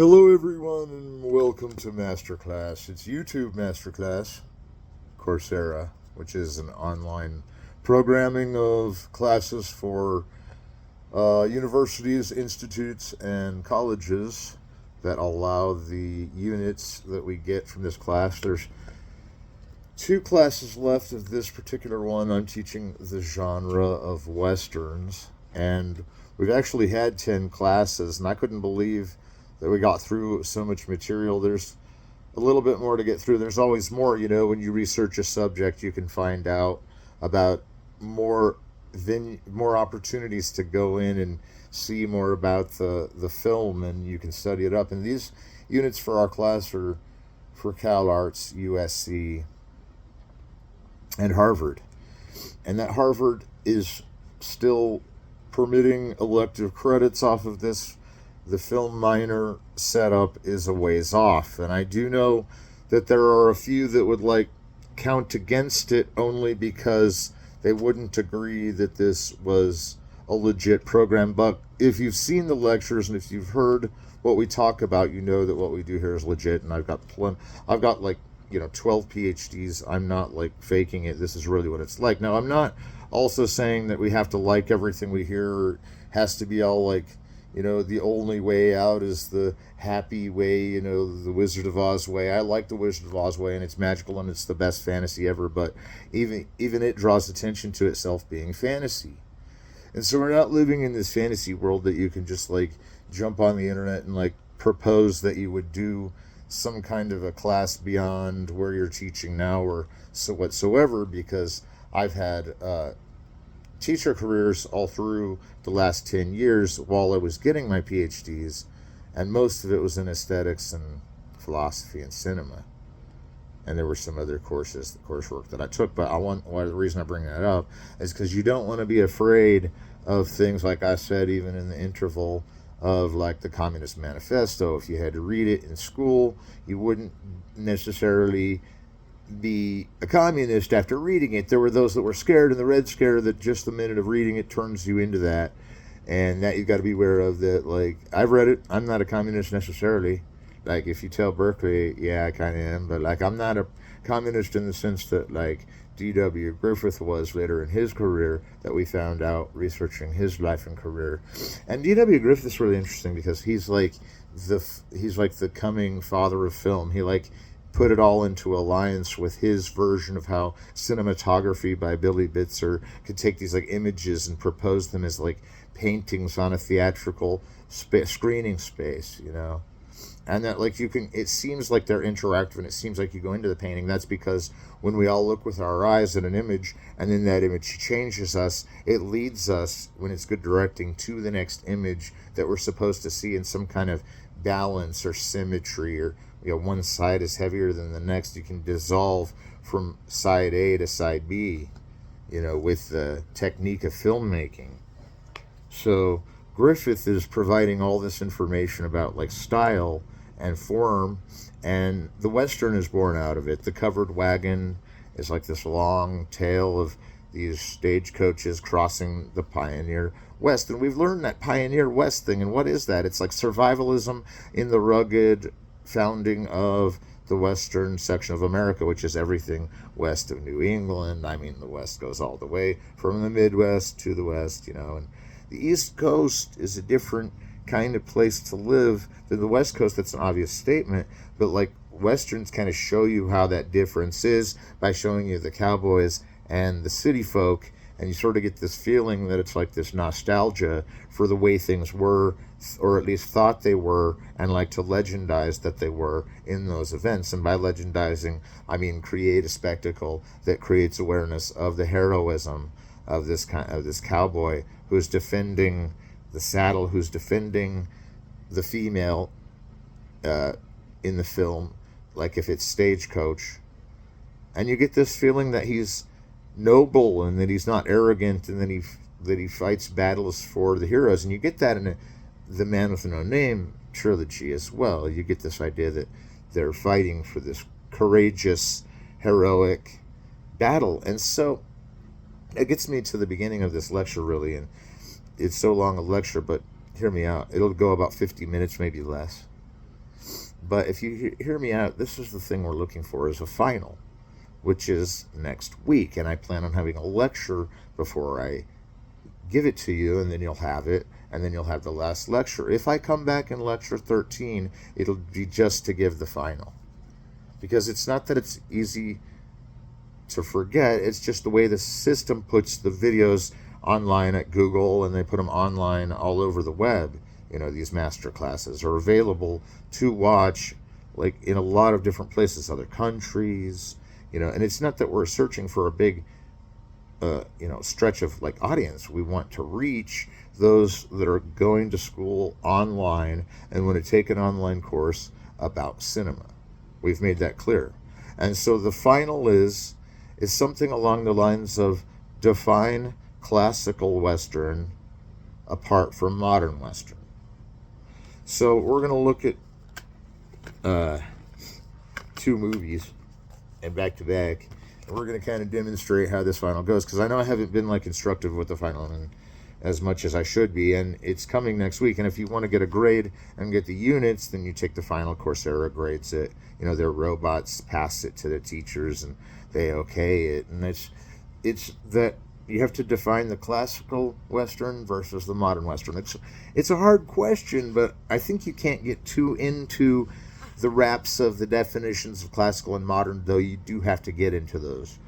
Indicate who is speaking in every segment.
Speaker 1: Hello, everyone, and welcome to Masterclass. It's YouTube Masterclass, Coursera, which is an online programming of classes for universities, institutes, and colleges that allow the units that we get from this class. There's two classes left of this particular one. I'm teaching the genre of Westerns, and we've actually had 10 classes, and I couldn't believe that we got through so much material. There's a little bit more to get through. There's always more, when you research a subject, you can find out about more more opportunities to go in and see more about the film, and you can study it up. And these units for our class are for Calarts, USC, and Harvard. And that Harvard is still permitting elective credits off of this. The film minor setup is a ways off, and I do know that there are a few that would count against it only because they wouldn't agree that this was a legit program. But if you've seen the lectures and if you've heard what we talk about, you know that what we do here is legit. And I've got 12 PhDs. I'm not faking it. This is really what it's like. Now, I'm not also saying that we have to like everything we hear, or has to be all the only way out is the happy way, the Wizard of Oz way. I like the Wizard of Oz way, and it's magical, and it's the best fantasy ever, but even it draws attention to itself being fantasy. And so we're not living in this fantasy world that you can just jump on the internet and propose that you would do some kind of a class beyond where you're teaching now or so whatsoever, because I've had teacher careers all through the last 10 years while I was getting my PhDs, and most of it was in aesthetics and philosophy and cinema. And there were some other coursework that I took, but the reason I bring that up is because you don't want to be afraid of things like I said, even in the interval of the Communist Manifesto. If you had to read it in school, you wouldn't necessarily be a communist after reading it. There were those that were scared, and the Red Scare, that just the minute of reading it turns you into that, and that you've got to be aware of. That I've read it, I'm not a communist necessarily. If you tell Berkeley, yeah, I kind of am, but I'm not a communist in the sense that D.W. Griffith was later in his career, that we found out researching his life and career. And D.W. Griffith is really interesting because he's the coming father of film. He put it all into alliance with his version of how cinematography by Billy Bitzer could take these images and propose them as paintings on a theatrical screening space, and that it seems like they're interactive, and it seems like you go into the painting. That's because when we all look with our eyes at an image, and then that image changes us, it leads us, when it's good directing, to the next image that we're supposed to see in some kind of balance or symmetry, or one side is heavier than the next. You can dissolve from side A to side B, with the technique of filmmaking. So Griffith is providing all this information about style and form, and the Western is born out of it. The covered wagon is this long tale of these stagecoaches crossing the Pioneer West. And we've learned that Pioneer West thing, and what is that? It's survivalism in the rugged founding of the western section of America, which is everything west of New England. I mean, the West goes all the way from the Midwest to the West, and the East Coast is a different kind of place to live than the West Coast. That's an obvious statement, but Westerns kind of show you how that difference is by showing you the cowboys and the city folk, and you sort of get this feeling that it's this nostalgia for the way things were, or at least thought they were, and to legendize that they were in those events. And by legendizing, I mean create a spectacle that creates awareness of the heroism of this cowboy who's defending the saddle, who's defending the female in the film, if it's Stagecoach. And you get this feeling that he's noble, and that he's not arrogant, and that he fights battles for the heroes. And you get that in the Man with No Name trilogy as well. You get this idea that they're fighting for this courageous, heroic battle. And so it gets me to the beginning of this lecture, really, and it's so long a lecture, but hear me out. It'll go about 50 minutes, maybe less. But if you hear me out, this is the thing we're looking for, is a final, which is next week. And I plan on having a lecture before I give it to you, and then you'll have it, and then you'll have the last lecture. If I come back in lecture 13, it'll be just to give the final. Because it's not that it's easy to forget, it's just the way the system puts the videos online at Google, and they put them online all over the web. These master classes are available to watch, like, in a lot of different places, other countries, and it's not that we're searching for a big stretch of like audience. We want to reach those that are going to school online and want to take an online course about cinema. We've made that clear. And so the final is something along the lines of define classical Western apart from modern Western. So we're going to look at 2 movies and back to back. And we're going to kind of demonstrate how this final goes, because I know I haven't been like instructive with the final and as much as I should be, and it's coming next week. And if you want to get a grade and get the units, then you take the final. Coursera grades it. Their robots pass it to the teachers, and they okay it. And it's that you have to define the classical Western versus the modern Western. It's a hard question, but I think you can't get too into the wraps of the definitions of classical and modern, though you do have to get into those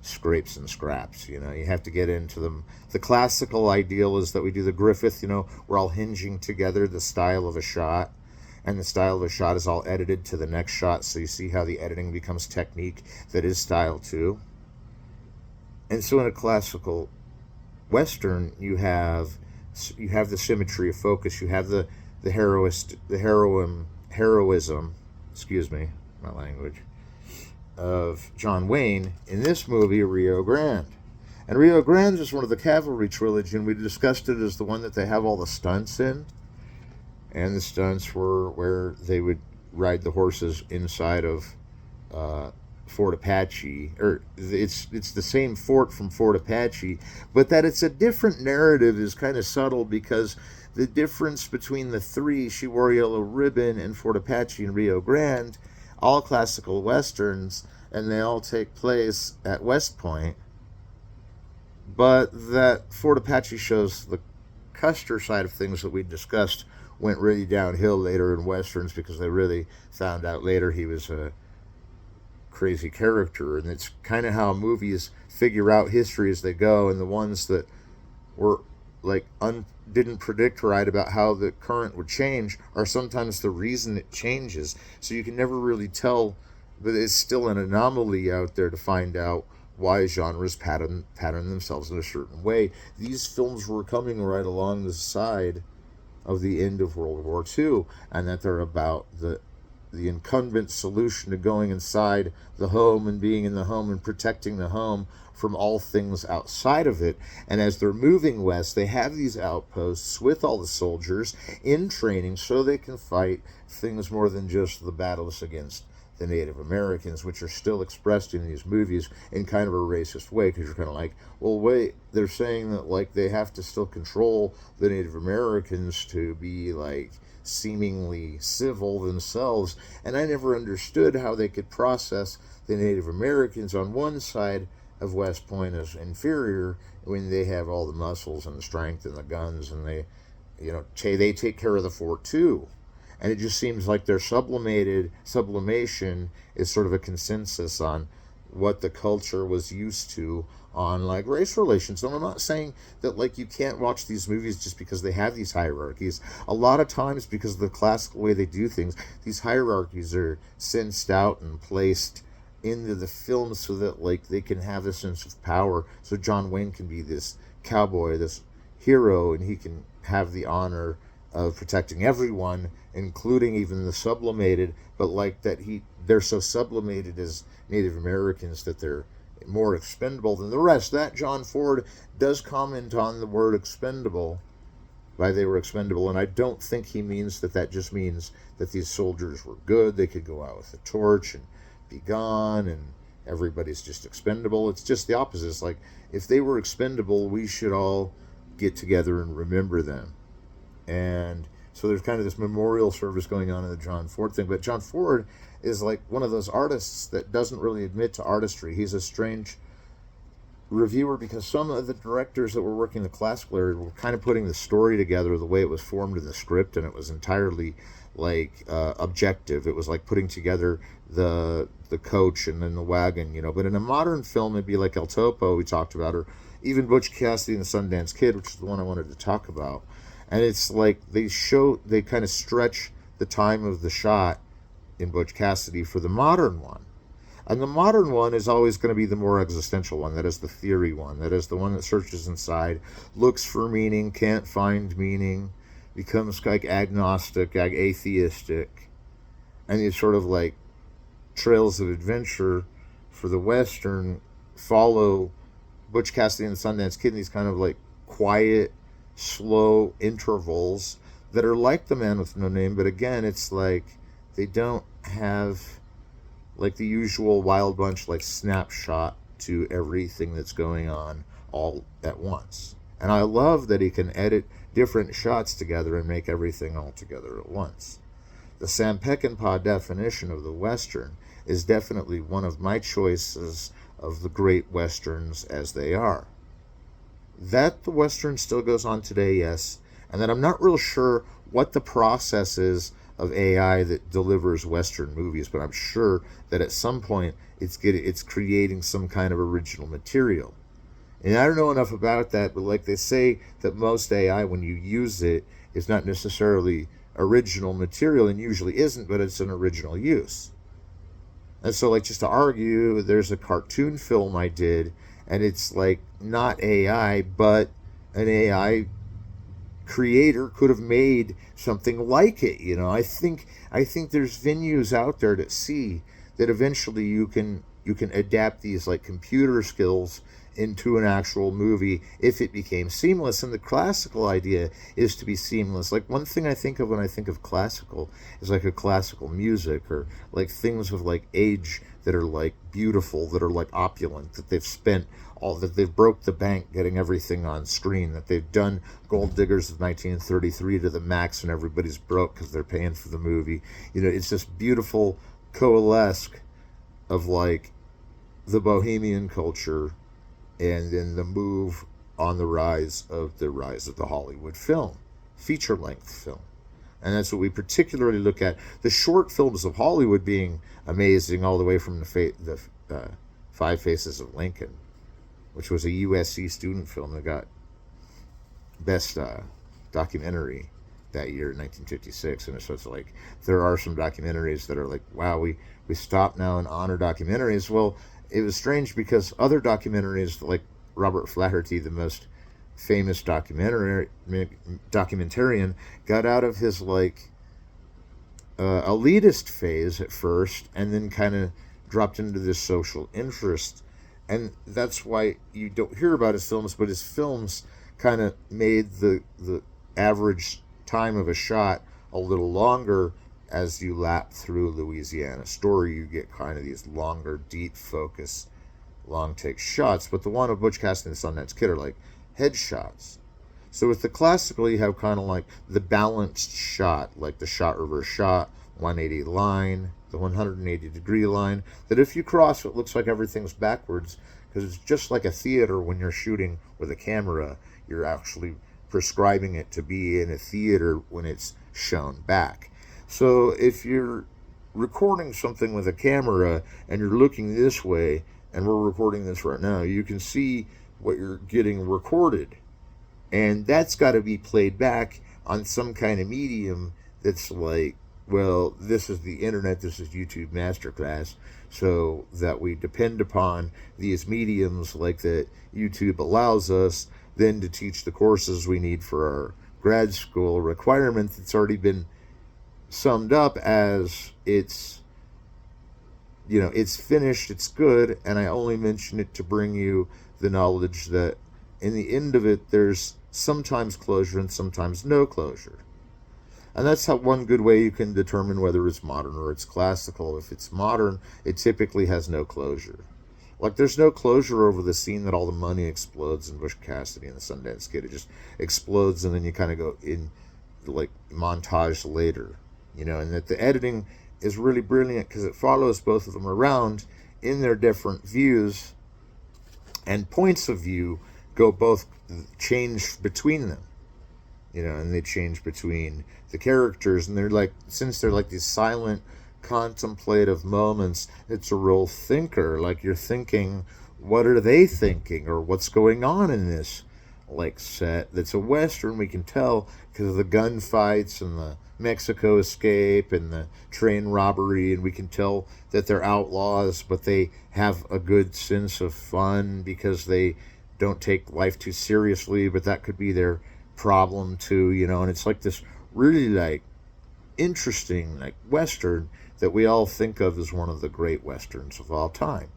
Speaker 1: scrapes and scraps. You have to get into them. The classical ideal is that we do the Griffith, we're all hinging together the style of a shot, and the style of a shot is all edited to the next shot, so you see how the editing becomes technique that is style too. And so in a classical Western, you have the symmetry of focus, you have the heroism, excuse me, my language, of John Wayne in this movie, Rio Grande. And Rio Grande is one of the Cavalry trilogy, and we discussed it as the one that they have all the stunts in. And the stunts were where they would ride the horses inside of Fort Apache, or it's the same fort from Fort Apache, but that it's a different narrative is kind of subtle, because the difference between the 3, She Wore Yellow Ribbon, and Fort Apache and Rio Grande, all classical Westerns, and they all take place at West Point, but that Fort Apache shows the Custer side of things that we discussed went really downhill later in Westerns, because they really found out later he was a crazy character. And it's kind of how movies figure out history as they go, and the ones that were like didn't predict right about how the current would change are sometimes the reason it changes. So you can never really tell, but it's still an anomaly out there to find out why genres pattern themselves in a certain way. These films were coming right along the side of the end of World War II, and that they're about the incumbent solution to going inside the home and being in the home and protecting the home from all things outside of it. And as they're moving west, they have these outposts with all the soldiers in training so they can fight things more than just the battles against the Native Americans, which are still expressed in these movies in kind of a racist way, because you're kind of like, well, wait, they're saying that like they have to still control the Native Americans to be like seemingly civil themselves. And I never understood how they could process the Native Americans on one side of West Point as inferior when they have all the muscles and the strength and the guns, and they take care of the fort too. And it just seems like their sublimation is sort of a consensus on what the culture was used to on like race relations. And I'm not saying that like you can't watch these movies just because they have these hierarchies. A lot of times, because of the classical way they do things, these hierarchies are sensed out and placed into the film so that like they can have a sense of power. So John Wayne can be this cowboy, this hero, and he can have the honor of protecting everyone, including even the sublimated, but like that they're so sublimated as Native Americans that they're more expendable than the rest. That John Ford does comment on the word expendable, why they were expendable, and I don't think he means that just means that these soldiers were good, they could go out with a torch and be gone and everybody's just expendable. It's just the opposite. It's like, if they were expendable, we should all get together and remember them. And So there's kind of this memorial service going on in the John Ford thing. But John Ford is like one of those artists that doesn't really admit to artistry. He's a strange reviewer because some of the directors that were working in the classical area were kind of putting the story together the way it was formed in the script, and it was entirely like objective. It was like putting together the coach and then the wagon, you know. But in a modern film, it'd be like El Topo we talked about, or even Butch Cassidy and the Sundance Kid, which is the one I wanted to talk about. And it's like they kind of stretch the time of the shot in Butch Cassidy for the modern one. And the modern one is always going to be the more existential one. That is the theory one. That is the one that searches inside, looks for meaning, can't find meaning, becomes like agnostic, atheistic. And these sort of like trails of adventure for the Western follow Butch Cassidy and the Sundance Kid in these kind of like quiet, slow intervals that are like The Man with No Name. But again, it's like they don't have like the usual Wild Bunch like snapshot to everything that's going on all at once. And I love that he can edit different shots together and make everything all together at once. The Sam Peckinpah definition of the Western is definitely one of my choices of the great Westerns as they are. That the Western still goes on today, yes, and that I'm not real sure what the process is of AI that delivers Western movies, but I'm sure that at some point it's creating some kind of original material. And I don't know enough about that, but like they say that most AI, when you use it, is not necessarily original material, and usually isn't, but it's an original use. And so, like, just to argue, there's a cartoon film I did, and it's like not AI, but an AI creator could have made something like it. You know, I think there's venues out there that see that eventually you can adapt these like computer skills into an actual movie if it became seamless. And the classical idea is to be seamless. Like, one thing I think of when I think of classical is like a classical music, or like things of like age that are like beautiful, that are like opulent, that they've spent all, that they've broke the bank getting everything on screen, that they've done Gold Diggers of 1933 to the max and everybody's broke because they're paying for the movie. You know, it's this beautiful coalesce of like the bohemian culture, and then the move on the rise of the Hollywood film, feature-length film. And that's what we particularly look at. The short films of Hollywood being amazing, all the way from the Five Faces of Lincoln, which was a USC student film that got Best Documentary that year in 1956. And so it's like, there are some documentaries that are like, wow, we stop now and honor documentaries. Well, it was strange because other documentaries, like Robert Flaherty, the most famous documentarian, got out of his like elitist phase at first, and then kind of dropped into this social interest. And that's why you don't hear about his films, but his films kind of made the average time of a shot a little longer. As you lap through Louisiana Story, you get kind of these longer, deep focus, long take shots. But the one of Butch Cassidy and the Sundance Kid are like headshots. So with the classical, you have kind of like the balanced shot, like the shot reverse shot, 180 line, the 180 degree line, that if you cross, it looks like everything's backwards, because it's just like a theater. When you're shooting with a camera, you're actually prescribing it to be in a theater when it's shown back. So if you're recording something with a camera and you're looking this way, and we're recording this right now, you can see what you're getting recorded. And that's got to be played back on some kind of medium that's like, well, this is the internet, this is YouTube Masterclass, so that we depend upon these mediums like that YouTube allows us then to teach the courses we need for our grad school requirement that's already been summed up as it's finished, it's good, and I only mention it to bring you the knowledge that in the end of it, there's sometimes closure and sometimes no closure. And that's how one good way you can determine whether it's modern or it's classical. If it's modern, it typically has no closure. Like, there's no closure over the scene that all the money explodes in Butch Cassidy and the Sundance Kid. It just explodes, and then you kind of go in like montage later, and that the editing is really brilliant because it follows both of them around in their different views, and points of view go both change between them, and they change between the characters, and they're like, since they're like these silent contemplative moments, it's a real thinker, like you're thinking, what are they thinking, or what's going on in this like set that's a western. We can tell because of the gunfights and the Mexico escape and the train robbery, and we can tell that they're outlaws, but they have a good sense of fun because they don't take life too seriously, but that could be their problem too, and it's like this really like interesting like western that we all think of as one of the great westerns of all time.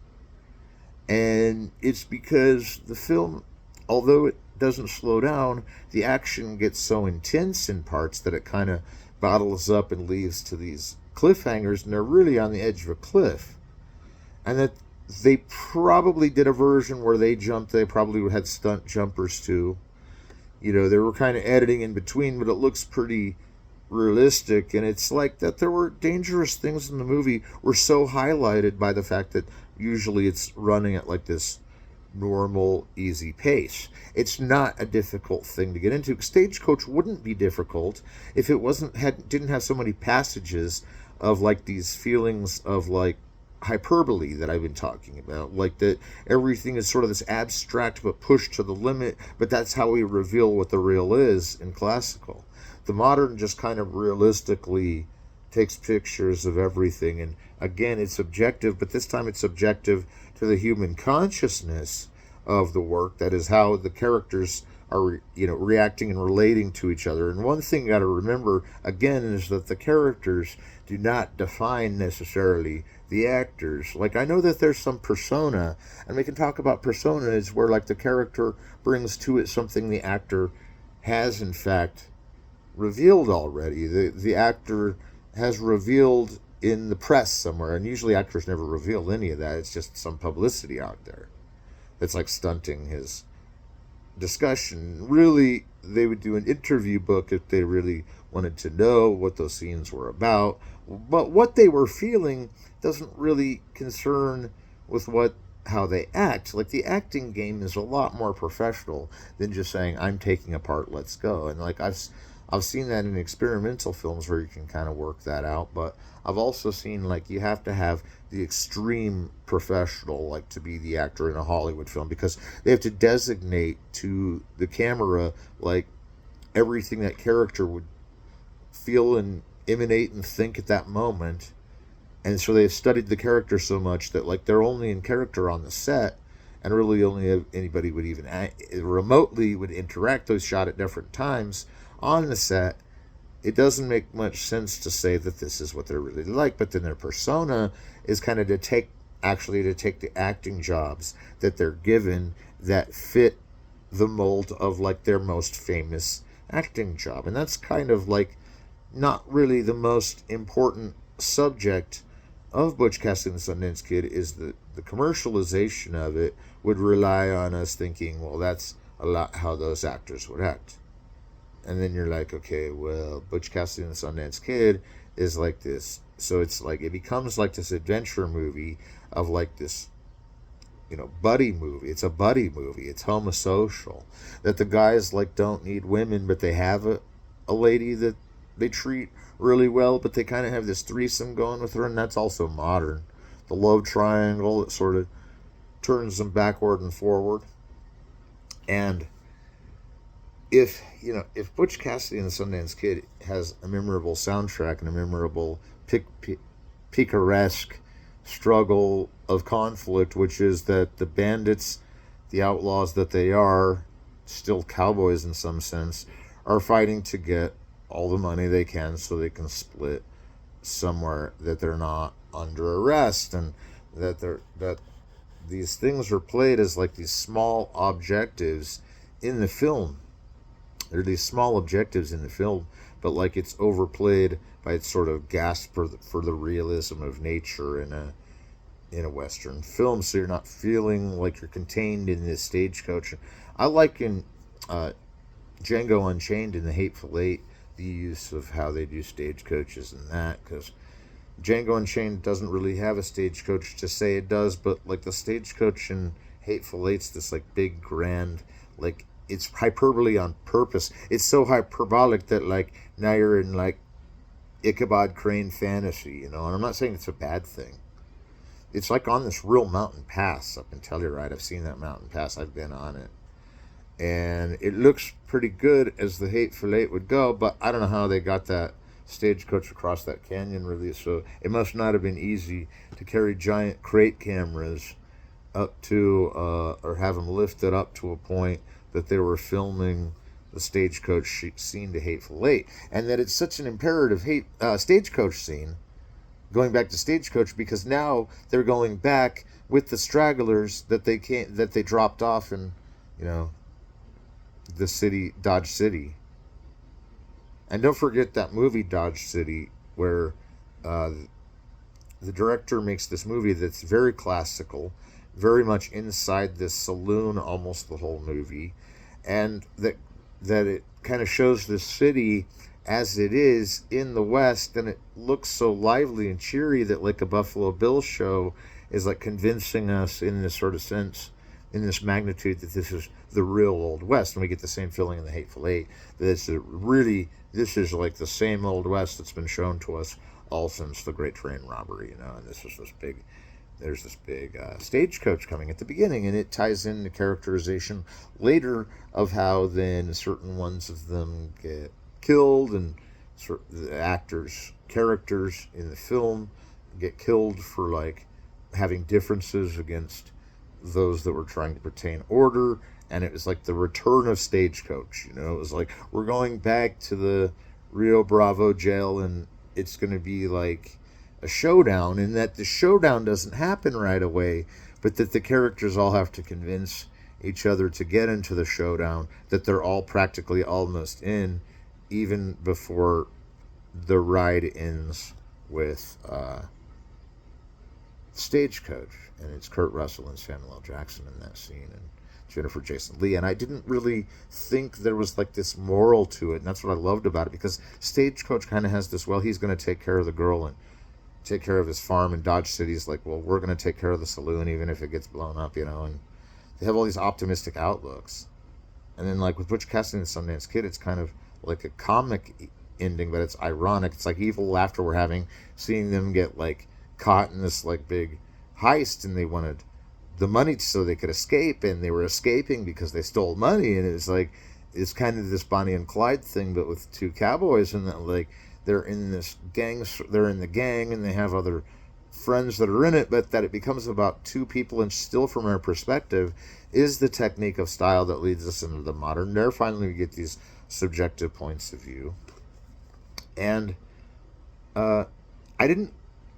Speaker 1: And it's because the film, although it doesn't slow down, the action gets so intense in parts that it kind of bottles up and leads to these cliffhangers, and they're really on the edge of a cliff. And that they probably did a version where they probably had stunt jumpers too. They were kind of editing in between, but it looks pretty realistic. And it's like that there were dangerous things in the movie were so highlighted by the fact that usually it's running at like this normal, easy pace. It's not a difficult thing to get into. Stagecoach wouldn't be difficult if it didn't have so many passages of like these feelings of like hyperbole that I've been talking about, like that everything is sort of this abstract but pushed to the limit, but that's how we reveal what the real is in classical. The modern just kind of realistically takes pictures of everything, and again it's subjective, but this time it's subjective to the human consciousness of the work. That is how the characters are reacting and relating to each other. And one thing you got to remember again is that the characters do not define necessarily the actors. Like, I know that there's some persona, and we can talk about personas where like the character brings to it something the actor has in fact revealed already. The actor has revealed in the press somewhere, and usually actors never reveal any of that. It's just some publicity out there that's like stunting his discussion. Really, they would do an interview book if they really wanted to know what those scenes were about, but what they were feeling doesn't really concern with how they act. Like, the acting game is a lot more professional than just saying, I'm taking a part, let's go. And like I've seen that in experimental films where you can kind of work that out, but I've also seen like you have to have the extreme professional like to be the actor in a Hollywood film, because they have to designate to the camera like everything that character would feel and emanate and think at that moment. And so they've studied the character so much that like they're only in character on the set, and really only if anybody would even remotely would interact. Those shot at different times on the set. It doesn't make much sense to say that this is what they're really like, but then their persona is kind of to take the acting jobs that they're given that fit the mold of like their most famous acting job. And that's kind of like not really the most important subject of Butch Cassidy and the Sundance Kid. Is the commercialization of it would rely on us thinking, well, that's a lot how those actors would act. And then you're like, okay, well, Butch Cassidy and the Sundance Kid is like this. So it's like, it becomes like this adventure movie of like this, buddy movie. It's a buddy movie. It's homosocial. That the guys like don't need women, but they have a lady that they treat really well, but they kind of have this threesome going with her, and that's also modern. The love triangle that sort of turns them backward and forward. And if Butch Cassidy and the Sundance Kid has a memorable soundtrack and a memorable picaresque struggle of conflict, which is that the bandits, the outlaws that they are, still cowboys in some sense, are fighting to get all the money they can so they can split somewhere that they're not under arrest, and that these things are played as like these small objectives in the film. There are these small objectives in the film, but like it's overplayed by its sort of gasp for the realism of nature in a Western film, so you're not feeling like you're contained in this stagecoach. I like in Django Unchained and The Hateful Eight the use of how they do stagecoaches and that, because Django Unchained doesn't really have a stagecoach to say it does, but like the stagecoach in Hateful Eight's this like big grand, like it's hyperbole on purpose. It's so hyperbolic that like now you're in like Ichabod Crane fantasy, you know. And I'm not saying it's a bad thing. It's like on this real mountain pass up in Telluride. I've seen that mountain pass. I've been on it, and it looks pretty good as the Hateful Eight would go. But I don't know how they got that stagecoach across that canyon really. So it must not have been easy to carry giant crate cameras up to, or have them lifted up to a point that they were filming the stagecoach scene to Hateful Eight, and that it's such an imperative stagecoach scene. Going back to stagecoach because now they're going back with the stragglers that they dropped off in, you know, the city, Dodge City. And don't forget that movie Dodge City, where the director makes this movie that's very classical, very much inside this saloon almost the whole movie, and that it kind of shows the city as it is in the West, and it looks so lively and cheery that like a Buffalo Bill show is like convincing us in this sort of sense, in this magnitude, that this is the real Old West. And we get the same feeling in the Hateful Eight, that this is like the same Old West that's been shown to us all since the Great Train Robbery, you know. And there's this big stagecoach coming at the beginning, and it ties in the characterization later of how then certain ones of them get killed, and the actors' characters in the film get killed for like having differences against those that were trying to retain order. And it was like the return of Stagecoach, you know. It was like, we're going back to the Rio Bravo jail, and it's going to be like a showdown, and that the showdown doesn't happen right away, but that the characters all have to convince each other to get into the showdown, that they're all practically almost in, even before the ride ends with Stagecoach. And it's Kurt Russell and Samuel L. Jackson in that scene, and Jennifer Jason Leigh. And I didn't really think there was like this moral to it, and that's what I loved about it, because Stagecoach kind of has this, well, he's going to take care of the girl and take care of his farm, and Dodge City's like, well, we're going to take care of the saloon even if it gets blown up, you know. And they have all these optimistic outlooks. And then like with Butch Cassidy and the Sundance Kid, it's kind of like a comic ending, but it's ironic. It's like evil laughter we're having, seeing them get like caught in this like big heist, and they wanted the money so they could escape, and they were escaping because they stole money. And it's like, it's kind of this Bonnie and Clyde thing, but with two cowboys, and that like they're in this gang, they're in the gang, and they have other friends that are in it, but that it becomes about two people. And still, from our perspective, is the technique of style that leads us into the modern. There finally we get these subjective points of view. And I didn't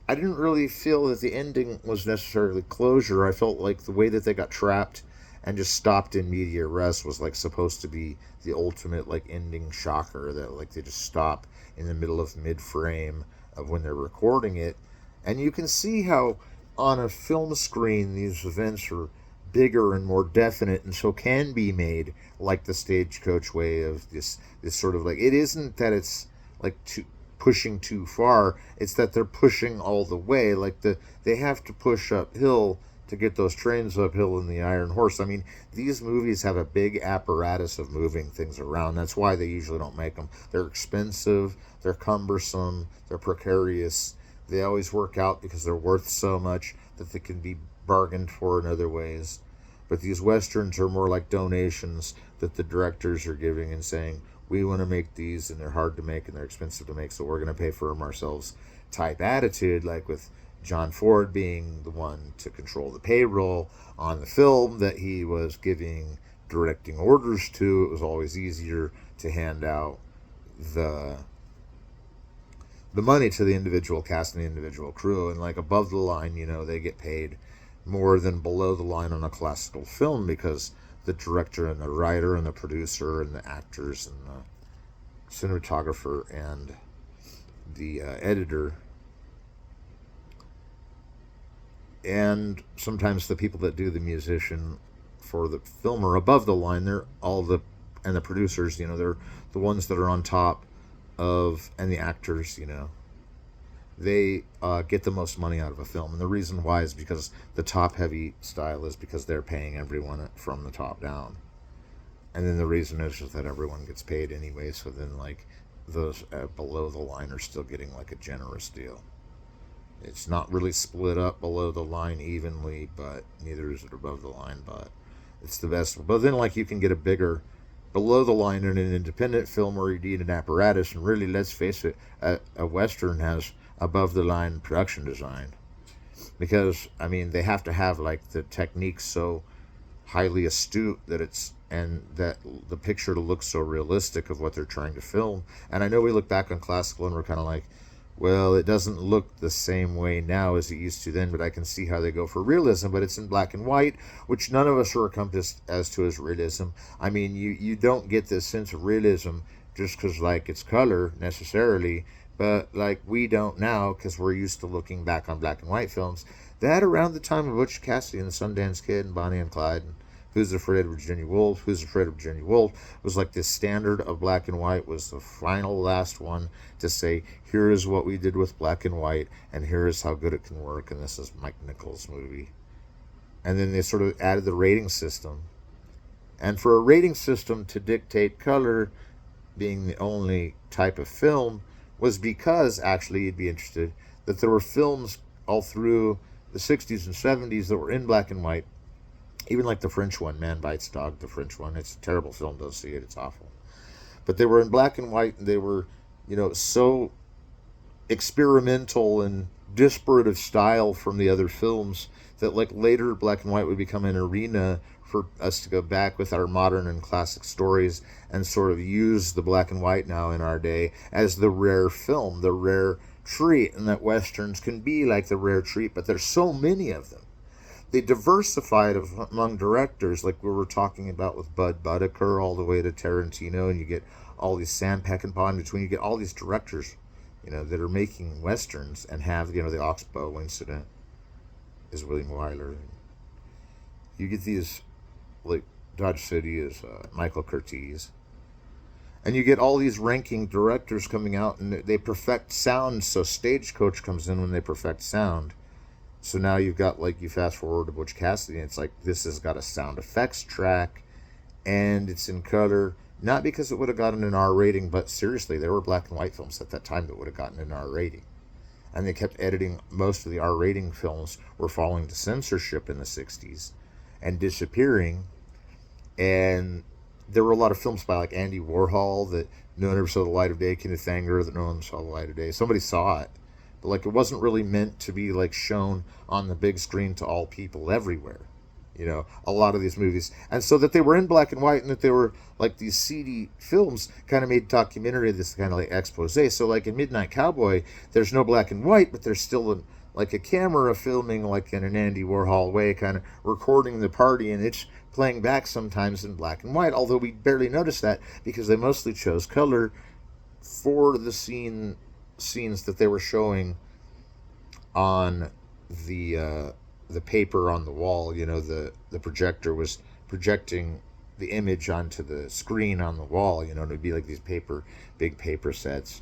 Speaker 1: really feel that the ending was necessarily closure. I felt like the way that they got trapped and just stopped in media res was like supposed to be the ultimate like ending shocker, that like they just stop in the middle of mid-frame of when they're recording it. And you can see how on a film screen these events are bigger and more definite, and so can be made like the Stagecoach way of this sort of like, it isn't that it's like pushing too far, it's that they're pushing all the way. Like they have to push uphill to get those trains uphill in the Iron Horse. I mean, these movies have a big apparatus of moving things around. That's why they usually don't make them. They're expensive, they're cumbersome, they're precarious. They always work out because they're worth so much that they can be bargained for in other ways. But these Westerns are more like donations that the directors are giving and saying, we want to make these, and they're hard to make and they're expensive to make, so we're going to pay for them ourselves type attitude, like with John Ford being the one to control the payroll on the film that he was giving directing orders to. It was always easier to hand out the money to the individual cast and the individual crew, and like above the line, you know, they get paid more than below the line on a classical film, because the director and the writer and the producer and the actors and the cinematographer and the editor and sometimes the people that do the musician for the film are above the line. They're all the, and the producers, you know, they're the ones that are on top and the actors, they get the most money out of a film. And the reason why is because the top heavy style is because they're paying everyone from the top down. And then the reason is just that everyone gets paid anyway. So then, like, those below the line are still getting like a generous deal. It's not really split up below the line evenly, but neither is it above the line. But it's the best. But then, like, you can get a bigger below the line in an independent film where you need an apparatus. And really, let's face it, a Western has above the line production design. Because, I mean, they have to have, like, the technique so highly astute that it's, and that the picture looks so realistic of what they're trying to film. And I know we look back on classical and we're kind of like, well, it doesn't look the same way now as it used to then, but I can see how they go for realism. But it's in black and white, which none of us are encompassed as to as realism. I mean, you don't get this sense of realism just because, like, it's color necessarily, but, like, we don't now because we're used to looking back on black and white films. That around the time of Butch Cassidy and the Sundance Kid and Bonnie and Clyde and Who's Afraid of Virginia Woolf? Who's Afraid of Virginia Woolf was like this standard of black and white, was the final last one to say, here is what we did with black and white, and here is how good it can work, and this is Mike Nichols' movie. And then they sort of added the rating system. And for a rating system to dictate color being the only type of film was because, actually, you'd be interested, that there were films all through the 60s and 70s that were in black and white. Even like the French one, Man Bites Dog, the French one. It's a terrible film, don't see it, it's awful. But they were in black and white, and they were, so experimental and disparate of style from the other films that, like, later black and white would become an arena for us to go back with our modern and classic stories and sort of use the black and white now in our day as the rare film, the rare treat, and that Westerns can be like the rare treat, but there's so many of them. They diversified among directors, like we were talking about with Bud Buddaker all the way to Tarantino, and you get all these Sam Peckinpah in between. You get all these directors, that are making Westerns and have, the Oxbow incident is William Wyler. You get these, like Dodge City is Michael Curtiz. And you get all these ranking directors coming out, and they perfect sound, so Stagecoach comes in when they perfect sound. So now you've got, like, you fast forward to Butch Cassidy, and it's like, this has got a sound effects track, and it's in color, not because it would have gotten an R rating, but seriously, there were black and white films at that time that would have gotten an R rating. And they kept editing. Most of the R rating films were falling to censorship in the 60s and disappearing. And there were a lot of films by, like, Andy Warhol that no one ever saw the light of day, Kenneth Anger that no one saw the light of day. Somebody saw it. But, like, it wasn't really meant to be, like, shown on the big screen to all people everywhere. A lot of these movies. And so that they were in black and white and that they were, like, these seedy films kind of made documentary, this kind of, like, expose. So, like, in Midnight Cowboy, there's no black and white, but there's still, like, a camera filming, like, in an Andy Warhol way, kind of recording the party, and it's playing back sometimes in black and white, although we barely notice that because they mostly chose color for the scenes that they were showing on the paper on the wall. The projector was projecting the image onto the screen on the wall. It would be like these big paper sets,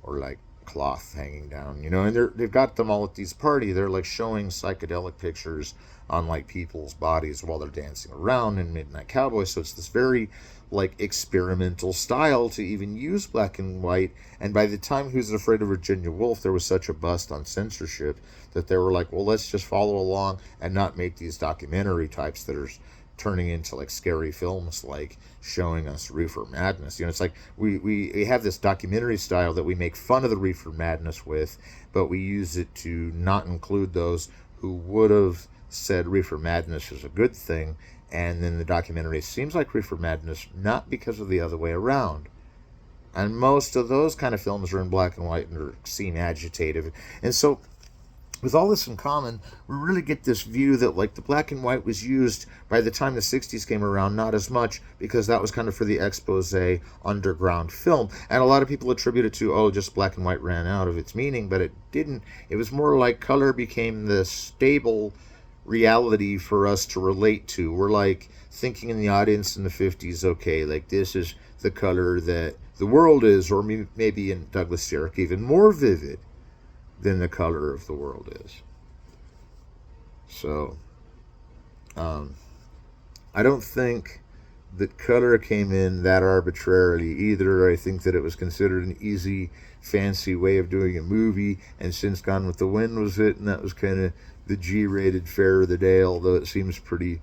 Speaker 1: or like cloth hanging down. And they've got them all at these parties. They're like showing psychedelic pictures on, like, people's bodies while they're dancing around in Midnight Cowboy. So it's this very, like, experimental style to even use black and white. And by the time Who's Afraid of Virginia Woolf, there was such a bust on censorship that they were like, well, let's just follow along and not make these documentary types that are turning into, like, scary films, like showing us Reefer Madness. It's like we have this documentary style that we make fun of the Reefer Madness with, but we use it to not include those who would have said Reefer Madness is a good thing, and then the documentary seems like Reefer Madness, not because of the other way around. And most of those kind of films are in black and white and seem agitative. And so, with all this in common, we really get this view that, like, the black and white was used by the time the 60s came around, not as much, because that was kind of for the expose underground film. And a lot of people attribute it to, just black and white ran out of its meaning, but it didn't. It was more like color became the stable reality for us to relate to. We're, like, thinking in the audience in the 50s, okay, like, this is the color that the world is, or maybe in Douglas Sirk, even more vivid than the color of the world is. So, I don't think that color came in that arbitrarily either. I think that it was considered an easy, fancy way of doing a movie, and Since Gone with the Wind was it, and that was kind of the G-rated fare of the day, although it seems pretty,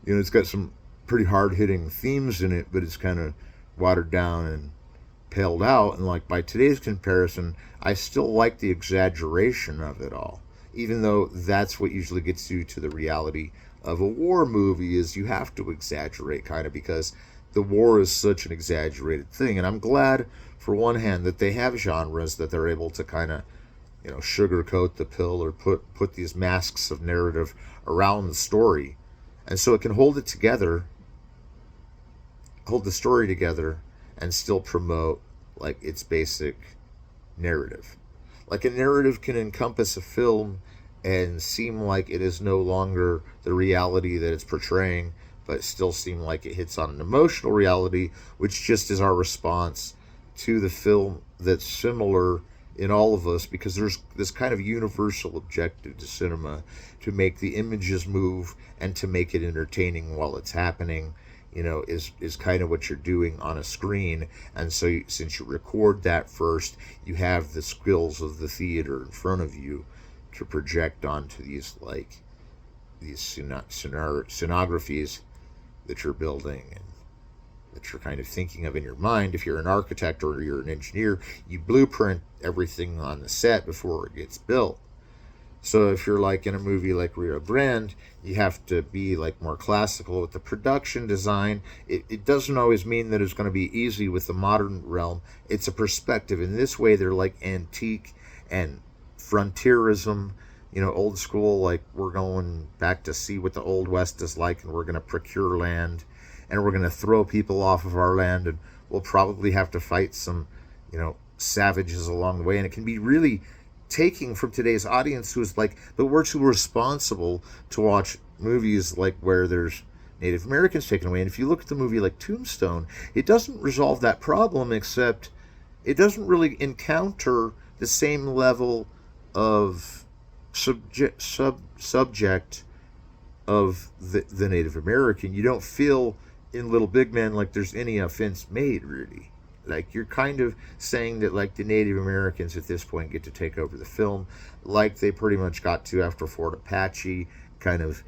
Speaker 1: it's got some pretty hard-hitting themes in it, but it's kind of watered down and paled out. And like by today's comparison, I still like the exaggeration of it all, even though that's what usually gets you to the reality of a war movie, is you have to exaggerate kind of, because the war is such an exaggerated thing. And I'm glad, for one hand, that they have genres that they're able to kind of, sugarcoat the pill, or put these masks of narrative around the story, and so it can hold the story together, and still promote like its basic narrative. Like a narrative can encompass a film and seem like it is no longer the reality that it's portraying, but still seem like it hits on an emotional reality, which just is our response to the film that's similar in all of us, because there's this kind of universal objective to cinema to make the images move and to make it entertaining while it's happening, is kind of what you're doing on a screen. And so since you record that first, you have the skills of the theater in front of you to project onto these scenographies that you're building and that you're kind of thinking of in your mind. If you're an architect or you're an engineer, you blueprint everything on the set before it gets built. So if you're like in a movie like Rio Grande, you have to be like more classical with the production design. It doesn't always mean that it's going to be easy with the modern realm. It's a perspective. In this way, they're like antique and frontierism, old school, like we're going back to see what the Old West is like, and we're going to procure land, and we're going to throw people off of our land, and we'll probably have to fight some, savages along the way. And it can be really taking from today's audience who's like, but we're too responsible to watch movies like where there's Native Americans taken away. And if you look at the movie like Tombstone, it doesn't resolve that problem, except it doesn't really encounter the same level of subject of the Native American. You don't feel in Little Big Man like there's any offense made, really. Like, you're kind of saying that like the Native Americans at this point get to take over the film, like they pretty much got to after Fort Apache kind of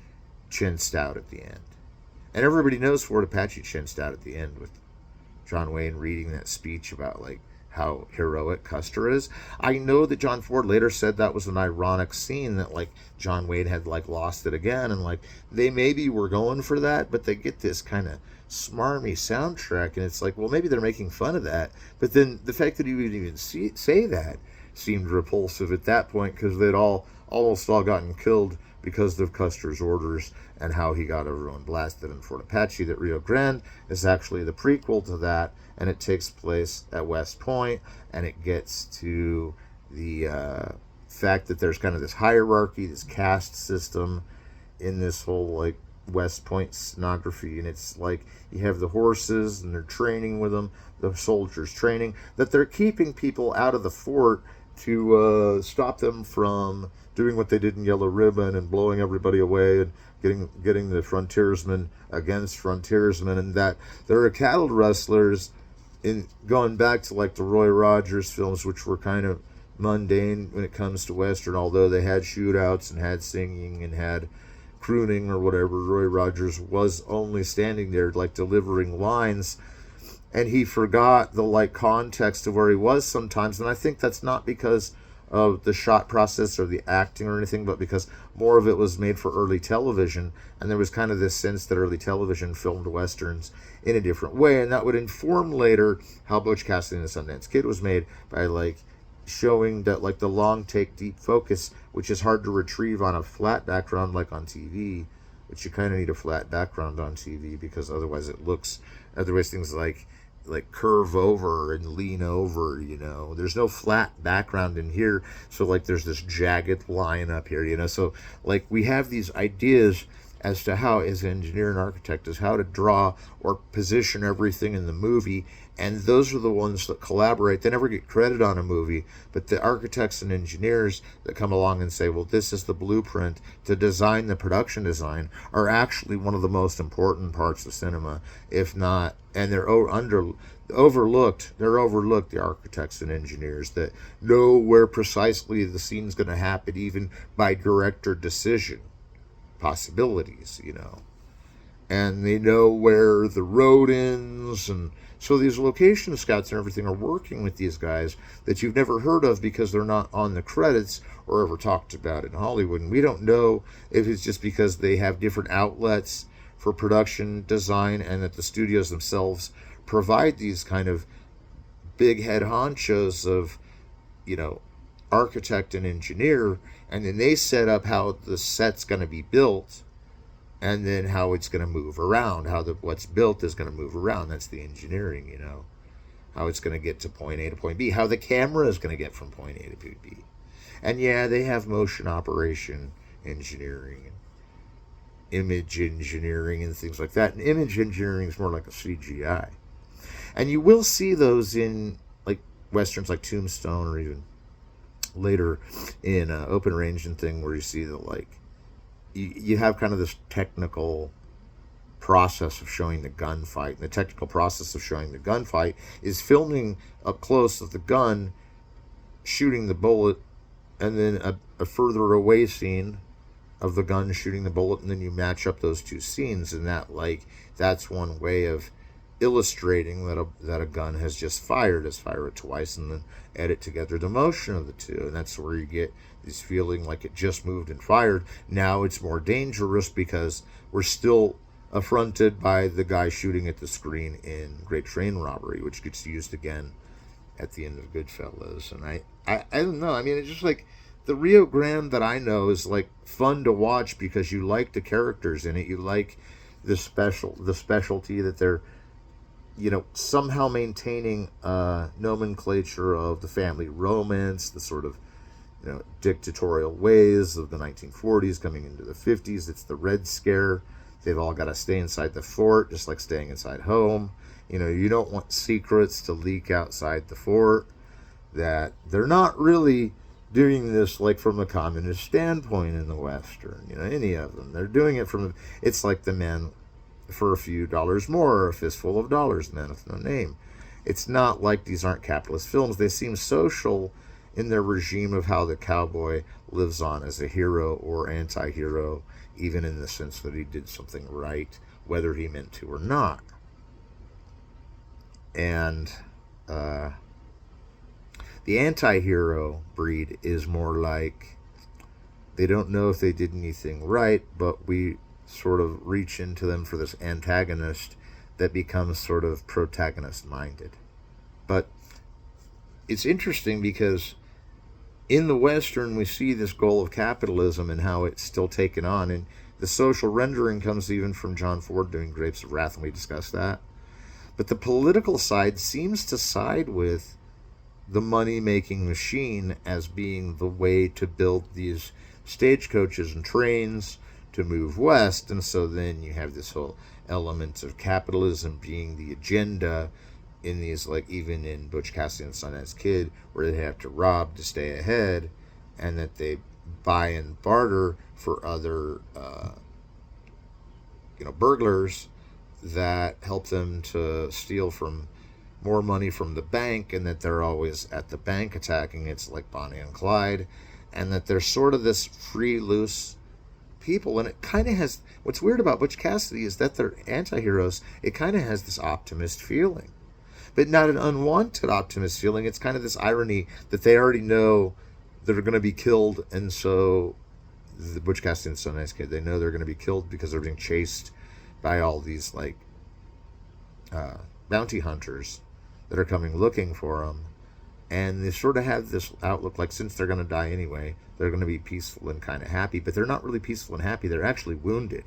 Speaker 1: chinsed out at the end. And everybody knows Fort Apache chinsed out at the end with John Wayne reading that speech about like how heroic Custer is. I know that John Ford later said that was an ironic scene, that like John Wayne had like lost it again, and like they maybe were going for that, but they get this kind of smarmy soundtrack, and it's like, well, maybe they're making fun of that. But then the fact that he would even say that seemed repulsive at that point, because they'd almost all gotten killed because of Custer's orders and how he got everyone blasted in Fort Apache. That Rio Grande is actually the prequel to that, and it takes place at West Point, and it gets to the fact that there's kind of this hierarchy, this caste system in this whole like West Point scenography. And it's like you have the horses and they're training with them, the soldiers training, that they're keeping people out of the fort to stop them from doing what they did in Yellow Ribbon and blowing everybody away and getting the frontiersmen against frontiersmen. And that there are cattle rustlers, in going back to like the Roy Rogers films, which were kind of mundane when it comes to Western, although they had shootouts and had singing and had crooning or whatever. Roy Rogers was only standing there like delivering lines, and he forgot the like context of where he was sometimes. And I think that's not because of the shot process or the acting or anything, but because more of it was made for early television, and there was kind of this sense that early television filmed Westerns in a different way, and that would inform later how Butch Cassidy and the Sundance Kid was made, by like showing that like the long take deep focus, which is hard to retrieve on a flat background like on TV, which you kind of need a flat background on TV, because otherwise things like curve over and lean over, there's no flat background in here, so like there's this jagged line up here, so like we have these ideas as to how, as an engineer and architect, is how to draw or position everything in the movie, And those are the ones that collaborate. They never get credit on a movie, but the architects and engineers that come along and say, well, this is the blueprint to design the production design, are actually one of the most important parts of cinema, if not, and they're overlooked. They're overlooked, the architects and engineers that know where precisely the scene's going to happen, even by director decision possibilities, and they know where the road ends. And so these location scouts and everything are working with these guys that you've never heard of because they're not on the credits or ever talked about in Hollywood. And we don't know if it's just because they have different outlets for production design and that the studios themselves provide these kind of big head honchos of, architect and engineer, and then they set up how the set's going to be built, and then how it's going to move around, how what's built is going to move around. That's the engineering, how it's going to get to point A to point B, how the camera is going to get from point A to point B. And yeah, they have motion operation engineering and image engineering and things like that. And image engineering is more like a CGI. And you will see those in like westerns like Tombstone, or even later in Open Range and thing, where you see that you have kind of this technical process of showing the gunfight. And the technical process of showing the gunfight is filming up close of the gun shooting the bullet, and then a further away scene of the gun shooting the bullet, and then you match up those two scenes, and that's one way of illustrating that a gun has just fired. Is fire it twice and then edit together the motion of the two, and that's where you get this feeling like it just moved and fired. Now it's more dangerous because we're still affronted by the guy shooting at the screen in Great Train Robbery, which gets used again at the end of Goodfellas. And I don't know. I mean, it's just like the Rio Grande that I know is like fun to watch because you like the characters in it. You like the specialty that they're somehow maintaining nomenclature of the family romance, the sort of dictatorial ways of the 1940s coming into the 50s. It's the Red Scare. They've all got to stay inside the fort, just like staying inside home. You don't want secrets to leak outside the fort. That they're not really doing this like from a communist standpoint in the Western, any of them. They're doing it it's like the man for a few dollars more, or a fistful of dollars, man with no name. It's not like these aren't capitalist films. They seem social in their regime of how the cowboy lives on as a hero or anti-hero, even in the sense that he did something right, whether he meant to or not. And the anti-hero breed is more like they don't know if they did anything right, but we sort of reach into them for this antagonist that becomes sort of protagonist-minded. But it's interesting because in the Western, we see this goal of capitalism and how it's still taken on. And the social rendering comes even from John Ford doing Grapes of Wrath, and we discussed that. But the political side seems to side with the money-making machine as being the way to build these stagecoaches and trains to move west. And so then you have this whole element of capitalism being the agenda in these, like even in Butch Cassidy and Sundance Kid, where they have to rob to stay ahead, and that they buy and barter for other burglars that help them to steal from more money from the bank, and that they're always at the bank attacking. It's like Bonnie and Clyde, and that they're sort of this free, loose people. And it kind of has, what's weird about Butch Cassidy is that they're anti-heroes. It kind of has this optimist feeling, but not an unwanted optimist feeling. It's kind of this irony that they already know they're going to be killed, and so the Butch Cassidy and Sundance Kid, they know they're going to be killed because they're being chased by all these like bounty hunters that are coming looking for them. And they sort of have this outlook like, since they're going to die anyway, they're going to be peaceful and kind of happy. But they're not really peaceful and happy. They're actually wounded.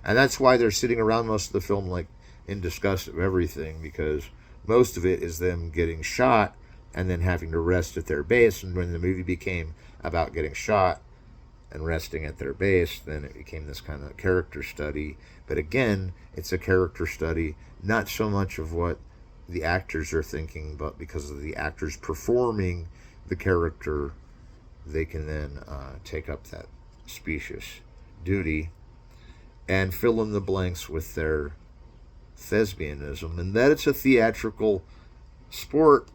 Speaker 1: And that's why they're sitting around most of the film like in disgust of everything, because most of it is them getting shot and then having to rest at their base. And when the movie became about getting shot and resting at their base, then it became this kind of character study. But again, it's a character study, not so much of what the actors are thinking, but because of the actors performing the character, they can then take up that specious duty and fill in the blanks with their thespianism. And that it's a theatrical sport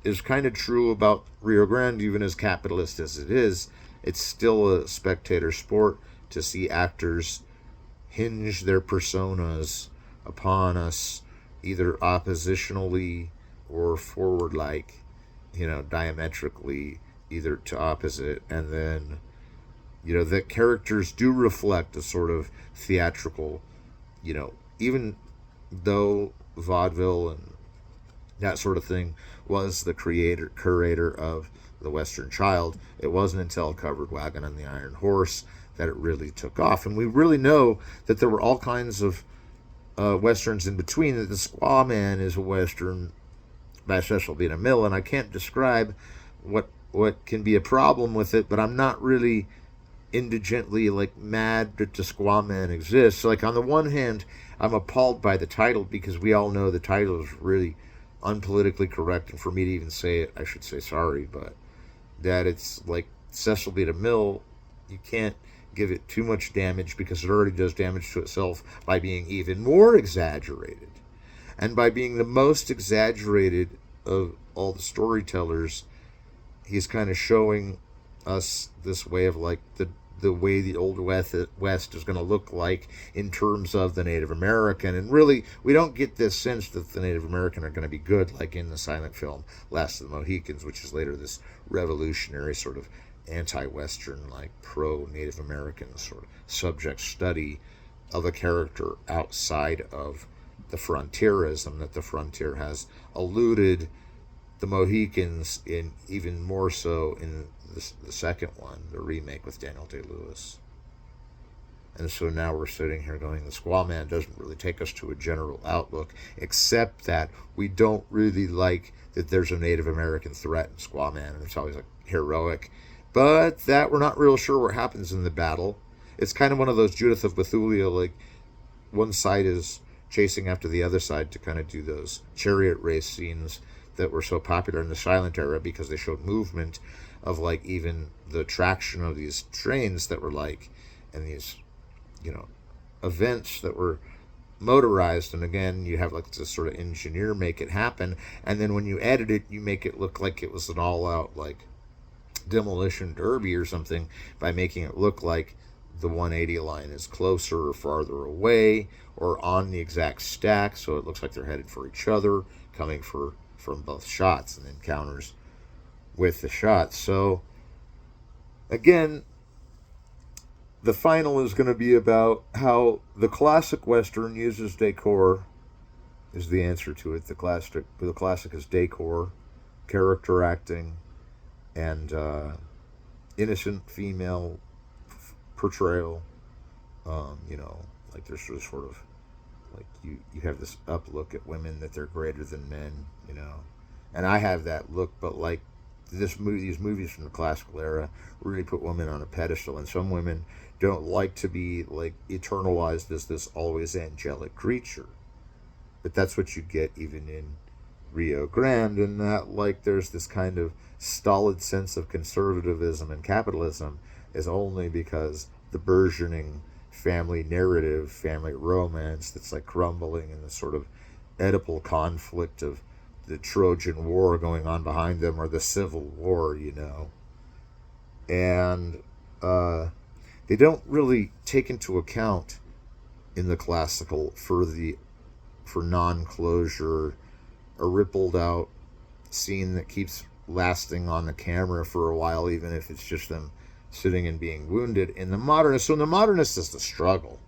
Speaker 1: is kind of true about Rio Grande, even as capitalist as it is. It's still a spectator sport to see actors hinge their personas upon us, either oppositionally or forward like, diametrically, either to opposite. And then, that characters do reflect a sort of theatrical, even though vaudeville and that sort of thing was the curator of the Western Child, it wasn't until Covered Wagon and the Iron Horse that it really took off. And we really know that there were all kinds of Westerns in between. That the Squaw Man is a Western by Cecil B. DeMille, and I can't describe what can be a problem with it, but I'm not really indigently mad that the Squaw Man exists. On the one hand, I'm appalled by the title because we all know the title is really unpolitically correct, and for me to even say it, I should say sorry, but that it's Cecil B. DeMille, you can't give it too much damage because it already does damage to itself by being even more exaggerated. And by being the most exaggerated of all the storytellers, he's kind of showing us this way of the way the Old West is going to look like in terms of the Native American. And really, we don't get this sense that the Native American are going to be good like in the silent film Last of the Mohicans, which is later this revolutionary sort of anti-Western, pro-Native American sort of subject study of a character outside of the frontierism that the frontier has eluded the Mohicans in, even more so in the second one, the remake with Daniel Day-Lewis. And so now we're sitting here going, the Squaw Man doesn't really take us to a general outlook, except that we don't really like that there's a Native American threat in Squaw Man, and it's always heroic. But that we're not real sure what happens in the battle. It's kind of one of those Judith of Bethulia, one side is chasing after the other side to kind of do those chariot race scenes that were so popular in the silent era because they showed movement of even the traction of these trains that were and these events that were motorized. And again, you have this sort of engineer make it happen, and then when you edit it, you make it look like it was an all-out demolition derby or something by making it look like the 180 line is closer or farther away or on the exact stack, so it looks like they're headed for each other, coming from both shots and encounters with the shots. So again, the final is going to be about how the classic Western uses decor, is the answer to it. The classic is decor, character acting, and innocent female portrayal. There's this sort of you have this up look at women that they're greater than men, and I have that look, but these movies from the classical era really put women on a pedestal, and some women don't like to be eternalized as this always angelic creature, but that's what you get even in Rio Grande, and that there's this kind of stolid sense of conservatism and capitalism is only because the burgeoning family narrative, family romance that's crumbling in the sort of Oedipal conflict of the Trojan War going on behind them, or the Civil War, and they don't really take into account in the classical for non-closure, a rippled out scene that keeps lasting on the camera for a while, even if it's just them sitting and being wounded. In the modernist, so in the modernist is the struggle.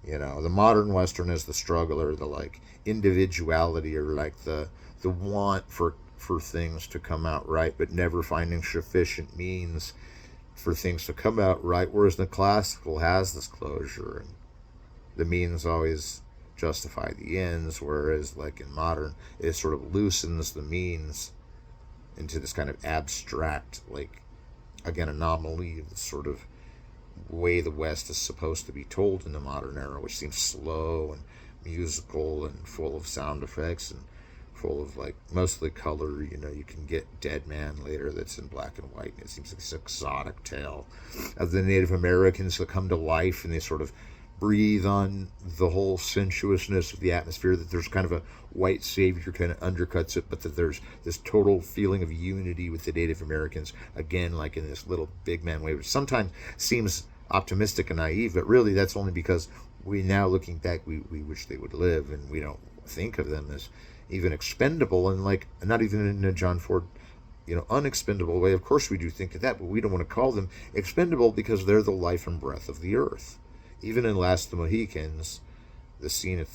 Speaker 1: The modern Western is the struggle, or the individuality, or the want for things to come out right, but never finding sufficient means for things to come out right. Whereas the classical has this closure, and the means always justify the ends. Whereas in modern, it sort of loosens the means into this kind of abstract, again, anomaly of the sort of way the West is supposed to be told in the modern era, which seems slow and musical and full of sound effects and full of like mostly color. You can get Dead Man later that's in black and white, and it seems like this exotic tale of the Native Americans that come to life, and they sort of breathe on the whole sensuousness of the atmosphere, that there's kind of a white savior kind of undercuts it, but that there's this total feeling of unity with the Native Americans, again, like in this little big man way, which sometimes seems optimistic and naive, but really that's only because we now, looking back, we wish they would live, and we don't think of them as even expendable, and like not even in a John Ford unexpendable way. Of course we do think of that, but we don't want to call them expendable because they're the life and breath of the earth. Even in Last of the Mohicans, the scene at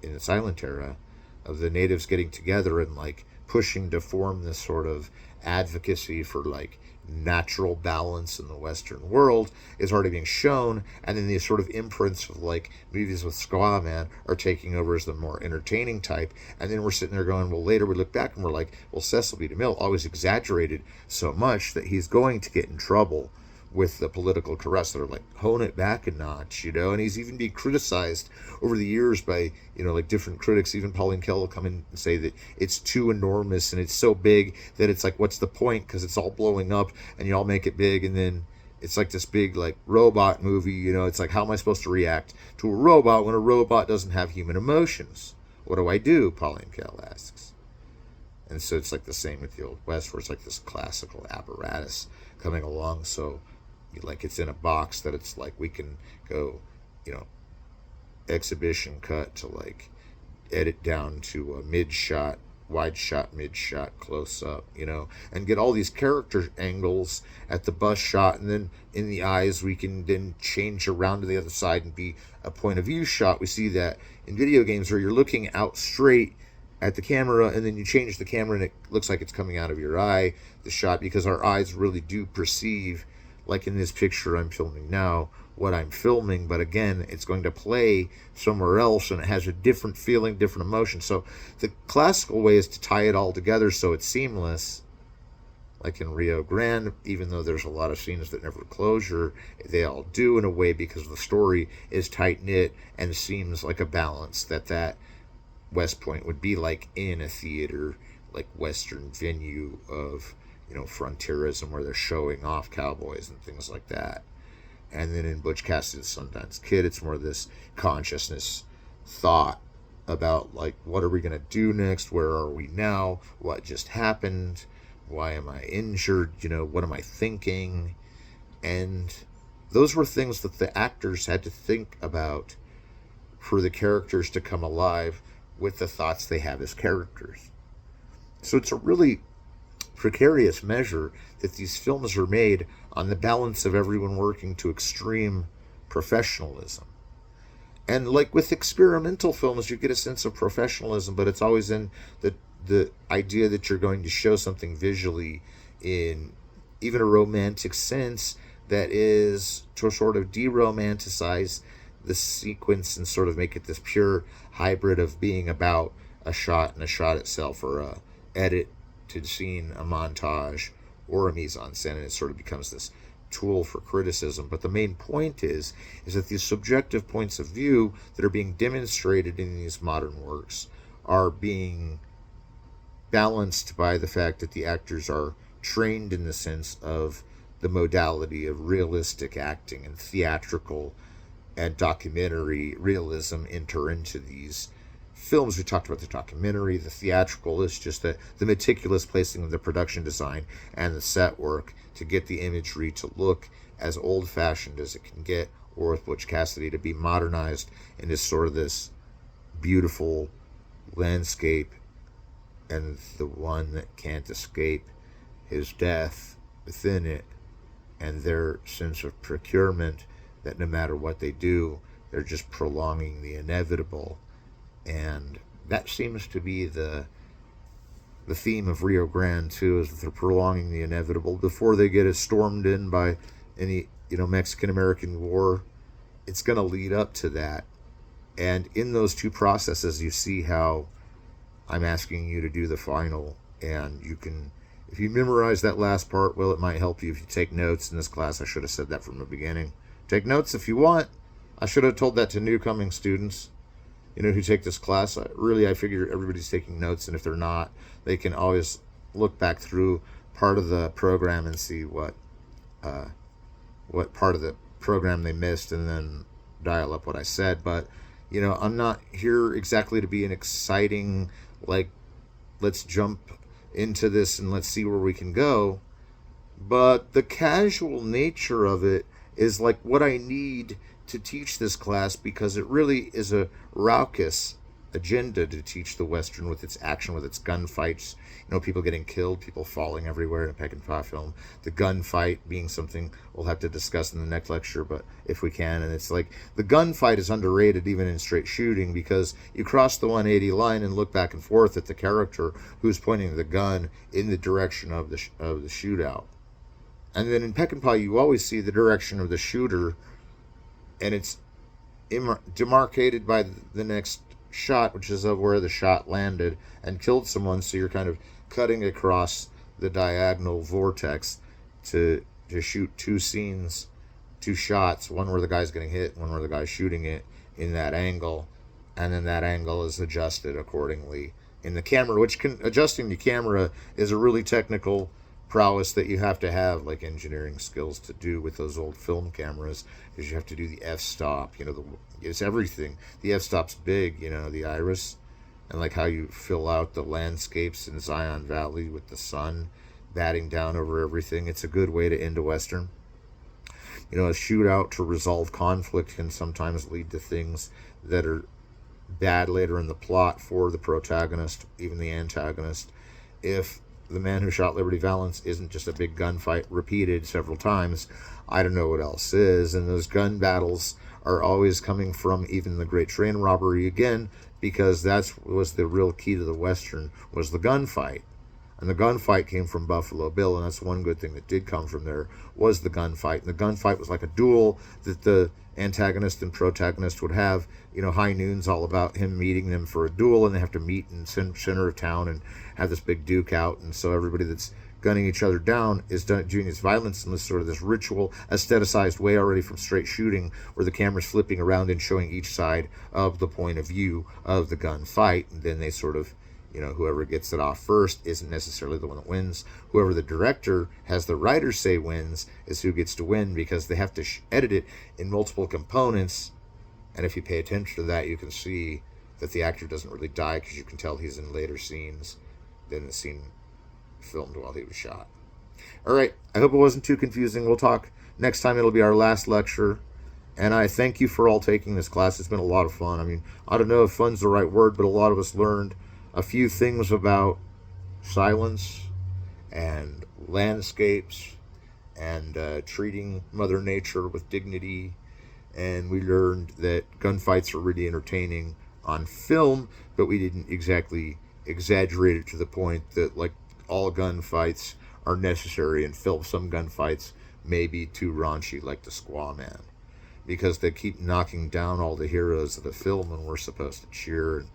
Speaker 1: in the silent era of the natives getting together and like pushing to form this sort of advocacy for like natural balance in the Western world is already being shown, and then these sort of imprints of like movies with Squaw Man are taking over as the more entertaining type, and then we're sitting there going, well, later we look back and we're like, well, Cecil B. DeMille always exaggerated so much that he's going to get in trouble with the political corrects that are like, hone it back a notch, and he's even being criticized over the years by, like different critics. Even Pauline Kael will come in and say that it's too enormous and it's so big that it's like, what's the point? Because it's all blowing up and you all make it big, and then it's like this big like robot movie, it's like, how am I supposed to react to a robot when a robot doesn't have human emotions? What do I do? Pauline Kael asks. And so it's like the same with the Old West, where it's like this classical apparatus coming along, so like it's in a box that it's like we can go, exhibition cut to like edit down to a mid shot, wide shot, mid shot, close up, and get all these character angles at the bust shot, and then in the eyes we can then change around to the other side and be a point of view shot. We see that in video games where you're looking out straight at the camera, and then you change the camera and it looks like it's coming out of your eye, the shot, because our eyes really do perceive, like in this picture I'm filming now, what I'm filming, but again, it's going to play somewhere else, and it has a different feeling, different emotion. So the classical way is to tie it all together so it's seamless, like in Rio Grande, even though there's a lot of scenes that never closure, they all do in a way because the story is tight-knit and seems like a balance that West Point would be like in a theater, like Western venue of frontierism, where they're showing off cowboys and things like that. And then in Butch Cassidy and Sundance Kid, it's more this consciousness thought about like, what are we going to do next? Where are we now? What just happened? Why am I injured? What am I thinking? And those were things that the actors had to think about for the characters to come alive with the thoughts they have as characters. So it's a really precarious measure that these films are made on the balance of everyone working to extreme professionalism. And like with experimental films, you get a sense of professionalism, but it's always in the idea that you're going to show something visually in even a romantic sense that is to sort of de-romanticize the sequence and sort of make it this pure hybrid of being about a shot and a shot itself, or a edit to scene, a montage, or a mise-en-scène, and it sort of becomes this tool for criticism. But the main point is that these subjective points of view that are being demonstrated in these modern works are being balanced by the fact that the actors are trained in the sense of the modality of realistic acting, and theatrical and documentary realism enter into these films. We talked about the documentary. The theatrical is just the meticulous placing of the production design and the set work to get the imagery to look as old-fashioned as it can get, or with Butch Cassidy to be modernized into sort of this beautiful landscape, and the one that can't escape his death within it, and their sense of procurement that no matter what they do, they're just prolonging the inevitable. And that seems to be the theme of Rio Grande too, is that they're prolonging the inevitable before they get stormed in by any Mexican-American war. It's going to lead up to that, and in those two processes you see how I'm asking you to do the final. And you can, if you memorize that last part, well, it might help you if you take notes in this class. I should have said that from the beginning. Take notes if you want. I should have told that to new coming students. who take this class, I figure everybody's taking notes, and if they're not, they can always look back through part of the program and see what part of the program they missed, and then dial up what I said. But I'm not here exactly to be an exciting, like, let's jump into this and let's see where we can go. But the casual nature of it is like what I need to teach this class, because it really is a raucous agenda to teach the Western, with its action, with its gunfights, people getting killed, people falling everywhere in a Peckinpah film. The gunfight being something we'll have to discuss in the next lecture, but if we can. And it's like the gunfight is underrated even in straight shooting, because you cross the 180 line and look back and forth at the character who's pointing the gun in the direction of the shootout. And then in Peckinpah, you always see the direction of the shooter, and it's demarcated by the next shot, which is of where the shot landed and killed someone. So you're kind of cutting across the diagonal vortex to shoot two scenes, two shots, one where the guy's getting hit, one where the guy's shooting it, in that angle. And then that angle is adjusted accordingly in the camera, adjusting the camera is a really technical prowess that you have to have, like engineering skills, to do with those old film cameras, because you have to do the f-stop, it's everything. The f-stop's big, the iris, and like how you fill out the landscapes in Zion Valley with the sun batting down over everything. It's a good way to end a Western. A shootout to resolve conflict can sometimes lead to things that are bad later in the plot for the protagonist, even the antagonist. If the Man Who Shot Liberty Valance isn't just a big gunfight repeated several times, I don't know what else is. And those gun battles are always coming from even the Great Train Robbery again, because that was the real key to the Western, was the gunfight. And the gunfight came from Buffalo Bill, and that's one good thing that did come from there, was the gunfight. And the gunfight was like a duel that the antagonist and protagonist would have. High Noon's all about him meeting them for a duel, and they have to meet in the center of town and have this big duke out. And so everybody that's gunning each other down is doing this violence in this sort of this ritual, aestheticized way already from straight shooting, where the camera's flipping around and showing each side of the point of view of the gunfight. And then they sort of, whoever gets it off first isn't necessarily the one that wins. Whoever the director has the writer say wins is who gets to win, because they have to edit it in multiple components. And if you pay attention to that, you can see that the actor doesn't really die, because you can tell he's in later scenes than the scene filmed while he was shot. All right, I hope it wasn't too confusing. We'll talk next time. It'll be our last lecture. And I thank you for all taking this class. It's been a lot of fun. I mean, I don't know if fun's the right word, but a lot of us learned a few things about silence and landscapes and treating Mother Nature with dignity. And we learned that gunfights are really entertaining on film, but we didn't exactly exaggerate it to the point that, like, all gunfights are necessary in film. Some gunfights may be too raunchy, like the Squaw Man, because they keep knocking down all the heroes of the film and we're supposed to cheer. And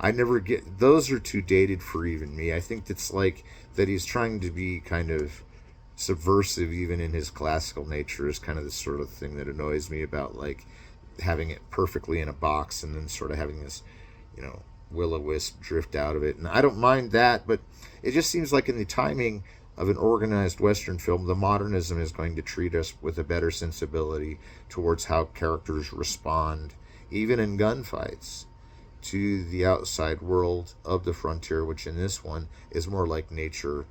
Speaker 1: I never get, those are too dated for even me. I think it's like that he's trying to be kind of subversive even in his classical nature, is kind of the sort of thing that annoys me about, like, having it perfectly in a box and then sort of having this, will-o-wisp drift out of it. And I don't mind that, but it just seems like in the timing of an organized Western film, the modernism is going to treat us with a better sensibility towards how characters respond, even in gunfights, to the outside world of the frontier, which in this one is more like nature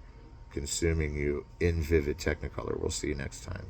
Speaker 1: consuming you in vivid technicolor. We'll see you next time.